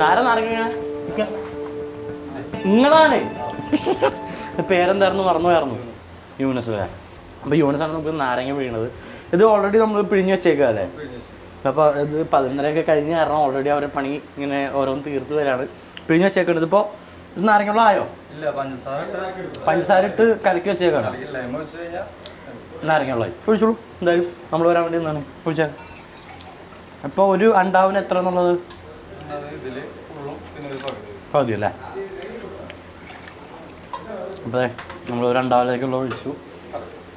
നാരങ്ങ ആരാ നാരങ്ങ നിങ്ങളാണ് പേരെന്തായിരുന്നു മറന്നുപോയായിരുന്നു യൂനസ് അല്ലേ അപ്പോൾ യൂനസാണ് നമുക്ക് നാരങ്ങ പിഴിയണത് ഇത് ഓൾറെഡി നമ്മൾ പിഴിഞ്ഞ് വെച്ചേക്കുക അല്ലേ അപ്പോൾ ഇത് 11:30 കഴിഞ്ഞ് കാരണം ഓൾറെഡി അവരെ പണി ഇങ്ങനെ ഓരോന്ന് തീർത്ത് വരാണ് പിഴിഞ്ഞ് വെച്ചേക്കുന്നത് ഇപ്പോൾ ഇത് നാരങ്ങ ആയോ പഞ്ചസാര ഇട്ട് കലക്കി വെച്ചേക്കാണ് നാരങ്ങ വെള്ളമായി കുഴിച്ചോളൂ എന്തായാലും നമ്മൾ വരാൻ വേണ്ടി നിന്നാണ് കുഴിച്ചാൽ അപ്പോൾ ഒരു അണ്ടാവിന് എത്ര എന്നുള്ളത് പകുതി അല്ലേ അപ്പോൾ നമ്മൾ ഒരു അണ്ടാവിലേക്കുള്ള ഒഴിച്ചു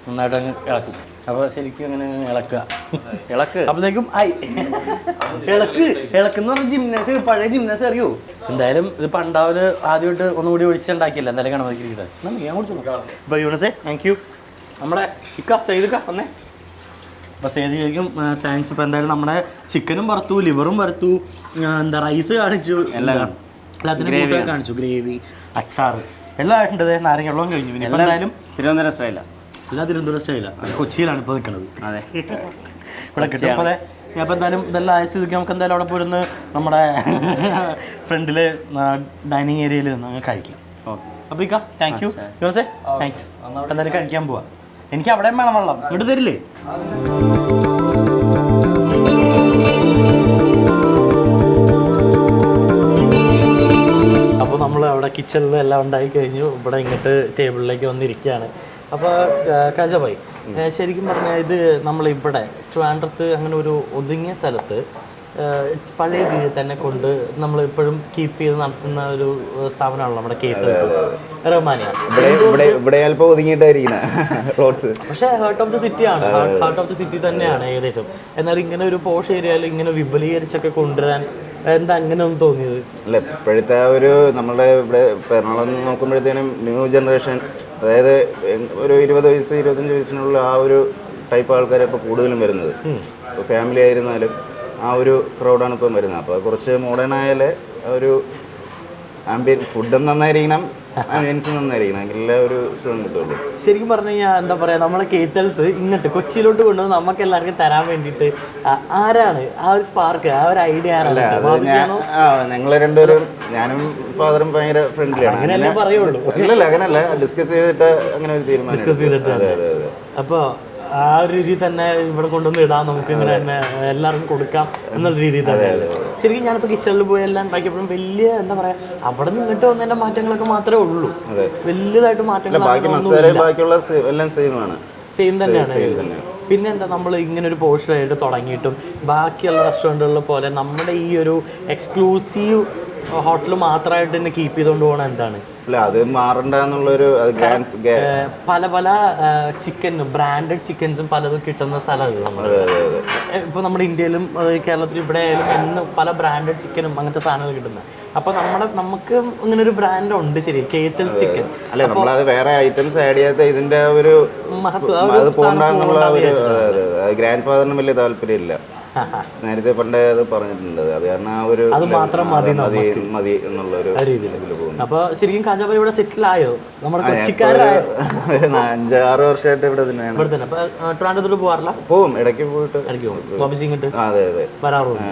നന്നായിട്ട് അങ്ങ് ഇളക്കും അപ്പോൾ ശരിക്കും അങ്ങനെ ഇളക്ക് അപ്പോഴത്തേക്കും ആയി ഇളക്കെന്ന് പറഞ്ഞാൽ ജിംനാസ് പഴയ ജിംനാസ് അറിയോ എന്തായാലും ഇത് പണ്ടാവില് ആദ്യമായിട്ട് ഒന്നുകൂടി ഒഴിച്ചുണ്ടാക്കിയില്ല എന്തായാലും ഗണപതിക്ക് ഞാൻ കുടിച്ചു അപ്പോൾ യൂണസേ താങ്ക് യു നമ്മുടെ സെയ്ദ് വന്നേ അപ്പോൾ സെയ്ദിലേക്കും താങ്ക്സ്. ഇപ്പോൾ എന്തായാലും നമ്മുടെ ചിക്കനും വറുത്തു ലിവറും വറുത്തു എന്താ റൈസ് കാണിച്ചു എല്ലാത്തിനും കാണിച്ചു ഗ്രേവി അച്ചാറ് എല്ലാം ആയിട്ടുണ്ട് നാരങ്ങ വെള്ളം കഴിഞ്ഞു പിന്നെ എന്തായാലും തിരുവനന്തപുരം സ്റ്റൈല എല്ലാം തിരുവനന്തപുരം സ്റ്റൈലാണ് കൊച്ചിയിലാണ് ഇപ്പോൾ നിൽക്കുന്നത് അതെ ഇവിടെ കിട്ടും അപ്പോൾ അതെ ഞാൻ ഇപ്പോൾ എന്തായാലും ഇതെല്ലാം ആയ സ്ഥിതിക്ക് നമുക്ക് എന്തായാലും അവിടെ പോയിരുന്ന് നമ്മുടെ ഫ്രണ്ടിൽ ഡൈനിങ് ഏരിയയിൽ നിന്ന് അങ്ങ് കഴിക്കാം അപ്പോൾ ഇക്ക താങ്ക് യു യോസേ താങ്ക്സ് എന്തായാലും കഴിക്കാൻ പോവാം എനിക്ക് അവിടെയും വേണം വെള്ളം ഇങ്ങോട്ട് തരില്ലേ അപ്പോൾ നമ്മൾ അവിടെ കിച്ചണിൽ എല്ലാം ഉണ്ടായി കഴിഞ്ഞു ഇവിടെ ഇങ്ങോട്ട് ടേബിളിലേക്ക് വന്നിരിക്കുകയാണ് അപ്പോൾ കാജാഭായി ശരിക്കും പറഞ്ഞാൽ ഇത് നമ്മളിവിടെ ട്രിവാൻഡ്രത്ത് അങ്ങനെ ഒരു ഒതുങ്ങിയ സ്ഥലത്ത് പഴയ രീതിയിൽ തന്നെ കൊണ്ട് നമ്മൾ ഇപ്പോഴും കീപ്പ് ചെയ്ത് നടത്തുന്ന ഒരു സ്ഥാപനമാണല്ലോ നമ്മുടെ കേറ്റേഴ്സ് റഹ്മാനിയ. പക്ഷേ ഹാർട്ട് ഓഫ് ദി സിറ്റി ആണ്, ഹാർട്ട് ഓഫ് ദി സിറ്റി തന്നെയാണ് ഏകദേശം. എന്നാൽ ഇങ്ങനെ ഒരു പോഷ് ഏരിയയിൽ ഇങ്ങനെ വിപുലീകരിച്ചൊക്കെ കൊണ്ടുവരാൻ എന്താ അങ്ങനെ ഒന്നും തോന്നിയത്? അല്ല, ഇപ്പോഴത്തെ ഒരു നമ്മുടെ ഇവിടെ എറണാകുളം നോക്കുമ്പോഴത്തേനും ന്യൂ ജനറേഷൻ, അതായത് ഒരു 20 വയസ്സ് 25 വയസ്സിനുള്ള ആ ഒരു ടൈപ്പ് ആൾക്കാരെ ഇപ്പോൾ കൂടുതലും വരുന്നത്. ഇപ്പോൾ ഫാമിലി ആയിരുന്നാലും ആ ഒരു ക്രൗഡാണ് ഇപ്പം വരുന്നത്. അപ്പോൾ കുറച്ച് മോഡേൺ ആയാലേ ഒരു ആംബിയൻ ഫുഡും നന്നായിരിക്കണം, ആംബിയൻസും നന്നായിരിക്കണം, എങ്കിലേ ഒരു സുഖം കിട്ടുള്ളൂ. ശരിക്കും പറഞ്ഞു കഴിഞ്ഞാൽ എന്താ പറയുക, നമ്മളെ കേറ്റൽസ് ഇങ്ങോട്ട് കൊച്ചിയിലോട്ട് കൊണ്ടുവന്ന് നമുക്ക് എല്ലാവർക്കും തരാൻ വേണ്ടിയിട്ട് ആരാണ് ആ ഒരു സ്പാർക്ക്, ആ ഒരു ഐഡിയ ആരാണ്? ഞങ്ങൾ രണ്ടുപേരും, ഞാനും ഫാദറും ഭയങ്കര ഫ്രണ്ട്ലിയാണ്. അങ്ങനെയല്ലേ പറയുള്ളൂ. ഇല്ലല്ല, അങ്ങനെയല്ല, ഡിസ്കസ് ചെയ്തിട്ട് അങ്ങനെ ഒരു തീരുമാനം. ഡിസ്കസ് ചെയ്തിട്ട് അപ്പോൾ ആ ഒരു രീതിയിൽ തന്നെ ഇവിടെ കൊണ്ടുവന്ന് ഇടാം, നമുക്ക് ഇങ്ങനെ തന്നെ എല്ലാവർക്കും കൊടുക്കാം എന്നുള്ള രീതിയിൽ തന്നെ. ശരിക്കും ഞാനിപ്പോൾ കിച്ചണിൽ പോയി എല്ലാം ഉണ്ടാക്കിയപ്പോഴും വലിയ എന്താ പറയുക, അവിടെ നിന്ന് ഇങ്ങോട്ട് വന്നതിൻ്റെ മാറ്റങ്ങളൊക്കെ മാത്രമേ ഉള്ളൂ, വലുതായിട്ട് മാറ്റങ്ങൾ സെയിം തന്നെയാണ്. പിന്നെ എന്താ, നമ്മൾ ഇങ്ങനെ ഒരു പോർഷനായിട്ട് തുടങ്ങിയിട്ടും ബാക്കിയുള്ള റെസ്റ്റോറൻറ്റുകളിലെ പോലെ നമ്മുടെ ഈ ഒരു എക്സ്ക്ലൂസീവ് ഹോട്ടൽ മാത്രമായിട്ട് തന്നെ കീപ്പ് ചെയ്തുകൊണ്ട് പോകണം എന്താണ്? അല്ല, അത് മാറണ്ടെന്നുള്ളൊരു പല പല ചിക്കനും ബ്രാൻഡഡ് ചിക്കൻസും പലതും കിട്ടുന്ന സ്ഥലമാണ് നമ്മൾ. ഇപ്പോൾ നമ്മുടെ ഇന്ത്യയിലും കേരളത്തിലും ഇവിടെ ആയാലും എന്ന് പല ബ്രാൻഡഡ് ചിക്കനും അങ്ങനത്തെ സാധനങ്ങൾ കിട്ടുന്നത്. അപ്പോൾ നമുക്ക് ഇങ്ങനെ ഒരു ബ്രാൻഡ് ഉണ്ട്, ശരി, കേറ്റൽസ് ചിക്കൻ. അല്ല, നമ്മളത് വേറെ ഐറ്റംസ് ആഡ് ചെയ്യാത്ത ഇതിന്റെ ഒരു അത് പോകണ്ടെന്നുള്ള ഒരു ഗ്രാൻഡ് ഫാദറിന് വലിയ താല്പര്യമില്ല. നേരത്തെ പണ്ടേ അത് പറഞ്ഞിട്ടുണ്ട്. അത് കാരണം ആ ഒരു അത് മാത്രം മതി എന്നുള്ള ഒരു രീതിയിൽ പോകുന്നു. അപ്പോൾ ശരിക്കും കാജാബായി ഇവിടെ സെറ്റിൽ ആയോ? നമ്മുടെ കൊച്ചിക്കാരായോ? 5-6 വർഷമായിട്ട് ഇവിടെ തന്നെയാണ്. ഇവിടെ തന്നെ. അപ്പോൾ ട്രിവാൻഡ്രത്തോട്ട് പോകാറില്ല? പോവും, ഇടയ്ക്ക് പോയിട്ട് ഇങ്ങോട്ട് അതെ അതെ വരാറുണ്ട്.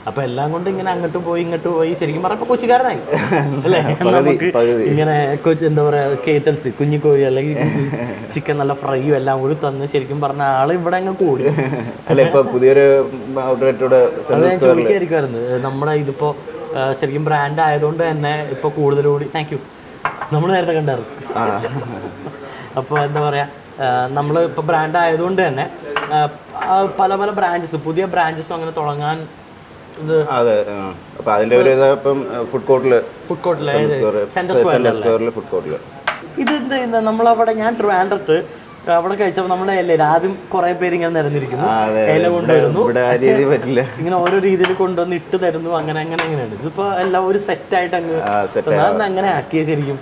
അപ്പൊ എല്ലാം കൊണ്ട് ഇങ്ങനെ അങ്ങോട്ടും പോയി ഇങ്ങോട്ടും പോയി ശരിക്കും പറഞ്ഞപ്പോ കൊച്ചിക്കാരനായി അല്ലേ? നമുക്ക് ഇങ്ങനെ എന്താ പറയാ, കേറ്റൽസ് കുഞ്ഞിക്കോഴി അല്ലെങ്കിൽ ചിക്കൻ നല്ല ഫ്രൈയും എല്ലാം കൂടി തന്ന് ശരിക്കും പറഞ്ഞ ആള് ഇവിടെ അങ്ങ് കൂടി. അല്ലെ, ഇപ്പൊ പുതിയൊരു ചോദിക്കായിരിക്കുമായിരുന്നു. നമ്മുടെ ഇതിപ്പോ ശരിക്കും ബ്രാൻഡ് ആയതുകൊണ്ട് തന്നെ ഇപ്പൊ കൂടുതലുകൂടി താങ്ക് യു നമ്മൾ നേരത്തെ കണ്ടായിരുന്നു. അപ്പോൾ എന്താ പറയാ, നമ്മൾ ഇപ്പൊ ബ്രാൻഡ് ആയതുകൊണ്ട് തന്നെ പല പല ബ്രാഞ്ചസ്, പുതിയ ബ്രാഞ്ചസും അങ്ങനെ തുടങ്ങാൻ. അതെ, അപ്പൊ അതിന്റെ ഒരു ഫുഡ് കോർട്ടില് സെൻട്രൽ സ്ക്വയറിൽ ഫുഡ് കോർട്ടില് ഇത് നമ്മളവിടെ ഞാൻ ട്രിവാൻഡ്രത്ത് അവിടെ കഴിച്ചപ്പോൾ നമ്മുടെ ആദ്യം കുറെ പേര് ഇങ്ങനെ നിരന്നിരിക്കുന്നു, ഇല കൊണ്ടുവരുന്നു, ഇങ്ങനെ ഓരോ രീതിയിൽ കൊണ്ടുവന്ന് ഇട്ട് തരുന്നു, അങ്ങനെ അങ്ങനെ അങ്ങനെയാണ്. ഇതിപ്പോ എല്ലാം ഒരു സെറ്റ് ആയിട്ട് അങ്ങനെ ആക്കിയ ശരിക്കും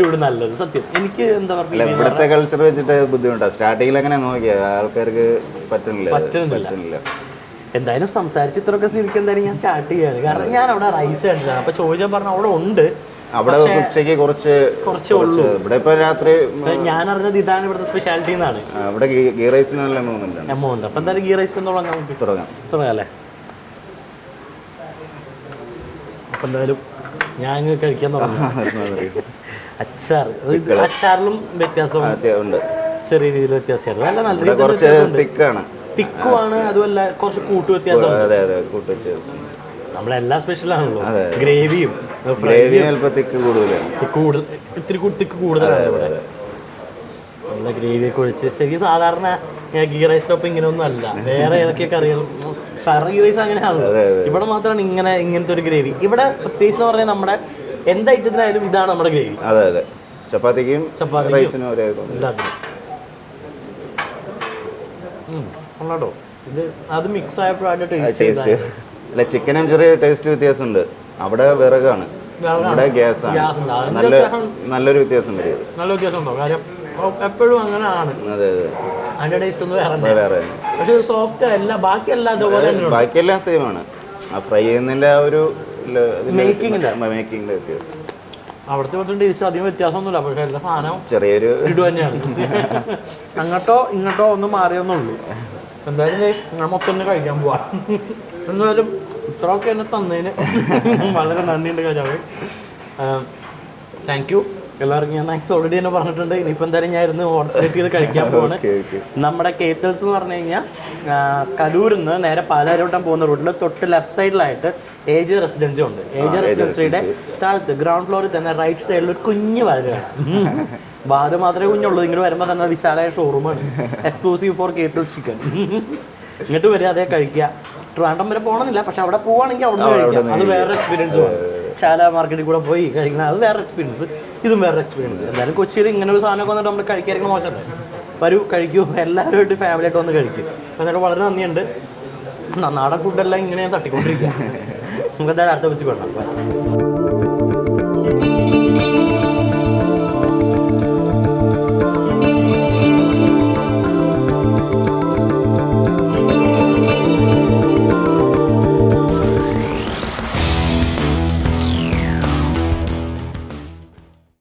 ഇവിടെ നല്ലത്. സത്യം എനിക്ക് എന്താ പറയുക, ഇവിടുത്തെ കൾച്ചർ വെച്ചിട്ട് ബുദ്ധിമുട്ടാണ്. സ്റ്റാർട്ടിങ്ങിൽ അങ്ങനെ നോക്കിയാ ആൾക്കാർക്ക് പറ്റുന്നില്ല. എന്തായാലും സംസാരിച്ച് ഇത്രയൊക്കെ സ്ഥിതിക്ക് എന്തായാലും ഞാൻ സ്റ്റാർട്ട് ചെയ്യാണ്. കാരണം ഞാൻ അവിടെ റൈസ് കണ്ടിട്ടാണ്. അപ്പൊ ചോദിച്ചാൽ പറഞ്ഞ അവിടെ ഉണ്ട്, അവിടെ ഉച്ചയ്ക്ക് കുറച്ചേ ഉള്ളൂ. ഇവിടെ ഇപ്പൊ രാത്രി ഞാൻ അറിഞ്ഞത് ഇതാണ് ഇവിടുത്തെ സ്പെഷ്യാലിറ്റി എന്നാണ്. ഇവിടെ ഗീ റൈസിന് നല്ല എമൗണ്ട്. അപ്പൊ എന്തായാലും ഗീ റൈസ് തുടങ്ങാം അല്ലേ? എന്തായാലും ഞാൻ കഴിക്കാൻ തുടങ്ങി. അച്ചാറിലും വ്യത്യാസമുണ്ട്, ചെറിയ രീതിയിൽ വ്യത്യാസമായിരുന്നു. അല്ല നല്ല കുറച്ച് തിക്കാണ്, തിക്കുമാണ്. അതുമല്ല കുറച്ച് കൂട്ടു വ്യത്യാസമാണ്. അതെ അതെ, കൂട്ടു വ്യത്യാസം. നമ്മളെല്ലാം സ്പെഷ്യലാണല്ലോ. ഗ്രേവിയും തിക്ക് കൂടുതലാണ്, ഇത്തിരി തിക്ക് കൂടുതലാണ് ഇവിടെ. നല്ല ഗ്രേവിയൊക്കെ ഒഴിച്ച് ശരിക്കും സാധാരണ ഗീ റൈസിനൊപ്പം ഇങ്ങനെ ഒന്നും അല്ല, വേറെ ഏതൊക്കെ കറികൾ ഗീ റൈസ് അങ്ങനെയാണല്ലോ. ഇവിടെ മാത്രമാണ് ഇങ്ങനത്തെ ഒരു ഗ്രേവി. ഇവിടെ പ്രത്യേകിച്ച് എന്ന് പറഞ്ഞാൽ നമ്മുടെ എന്ത് ഐറ്റത്തിനായാലും ഇതാണ് നമ്മുടെ ഗ്രേവി. അതെ അതെ, ചപ്പാത്തിക്കും റൈസിനും ഒരേ എല്ലാത്തിനും. കൊള്ളാട്ടോ, ഇത് അത് മിക്സ് ആയപ്പോഴാണ് ടേസ്റ്റ്. അല്ല, ചിക്കനും ചെറിയ ടേസ്റ്റ് വ്യത്യാസമുണ്ട്. അവിടെ വിറകാണ്, ഇവിടെ ഗ്യാസാണ്. നല്ലൊരു വ്യത്യാസം വരും. നല്ല വ്യത്യാസം ഉണ്ടോ? കാര്യം എപ്പോഴും അങ്ങനെ ആണ്. അതെ അതെ, അതിന്റെ ടേസ്റ്റ് ഒന്നും വേറെ. പക്ഷെ സോഫ്റ്റ് അല്ല, ബാക്കിയെല്ലാം അതുപോലെ തന്നെ. ബാക്കിയെല്ലാം സെയിം ആണ്. ആ ഫ്രൈ ചെയ്യുന്നതിന്റെ ആ ഒരു മേക്കിങ്ങിന്റെ വ്യത്യാസം. അവിടുത്തെ കുറച്ച് ടേസ്റ്റ് അധികം വ്യത്യാസമൊന്നുമില്ല, പക്ഷെ എല്ലാ സാധനം ചെറിയൊരു ഇടു തന്നെയാണ്. അങ്ങോട്ടോ ഇങ്ങോട്ടോ ഒന്നും മാറിയൊന്നുള്ളൂ. എന്തായാലും ഞാൻ മൊത്തം തന്നെ കഴിക്കാൻ പോവാ. എന്തായാലും ഇത്രയൊക്കെ എന്നെ തന്നതിന് വളരെ നന്ദിയുണ്ട് കഴിച്ചാൽ. താങ്ക് യു എല്ലാവർക്കും. ഞാൻ താങ്ക്സ് ഓൾറെഡി തന്നെ പറഞ്ഞിട്ടുണ്ട്. ഇനിയിപ്പോൾ എന്തായാലും ഞാൻ ഇരുന്ന് ഹോട്ട്സ്റ്റാർട്ട് ചെയ്ത് കഴിക്കാൻ പോവാണ്. നമ്മുടെ കേത്തൽസ് എന്ന് പറഞ്ഞു കഴിഞ്ഞാൽ കലൂരിൽ നിന്ന് നേരെ പാലാരിവട്ടം പോകുന്ന റൂട്ടിൽ തൊട്ട് ലെഫ്റ്റ് സൈഡിലായിട്ട് ഏജ് റെസിഡൻസി ഉണ്ട്. ഏജ് റെസിഡൻസിയുടെ താഴത്ത് ഗ്രൗണ്ട് ഫ്ലോറിൽ തന്നെ റൈറ്റ് സൈഡിൽ ഒരു കുഞ്ഞ് വാതിലാണ്. വാത് മാത്രമേ കുഞ്ഞുള്ളൂ. ഇങ്ങോട്ട് വരുമ്പോൾ തന്നെ വിശാലമായ ഷോറൂമാണ്, എക്സ്ക്ലൂസീവ് ഫോർ കേത്തൽസ് ചിക്കൻ. ഇങ്ങോട്ട് വരിക, അതേ കഴിക്കുക. ട്രിവാൻഡ്രം വരെ പോകണമെന്നില്ല, പക്ഷെ അവിടെ പോവുകയാണെങ്കിൽ അവിടെ കഴിക്കാം. അത് വേറെ എക്സ്പീരിയൻസ് ആണ്. ശാല മാർക്കറ്റിൽ കൂടെ പോയി കഴിക്കണം, അത് വേറെ എക്സ്പീരിയൻസ്, ഇതും വേറെ എക്സ്പീരിയൻസ്. എന്തായാലും കൊച്ചിയിൽ ഇങ്ങനെ ഒരു സാധനമൊക്കെ വന്നിട്ട് നമ്മൾ കഴിക്കാതിരിക്കുന്ന മോശമല്ലേ. വരൂ, കഴിക്കൂ, എല്ലാവരുമായിട്ട് ഫാമിലിയായിട്ട് വന്ന് കഴിക്കും. എന്നാലും വളരെ നന്ദിയുണ്ട്. നാടൻ ഫുഡെല്ലാം ഇങ്ങനെ തട്ടിക്കൊണ്ടിരിക്കുക. നമുക്ക് എന്തായാലും അടുത്ത വെച്ച് കൊണ്ടാം.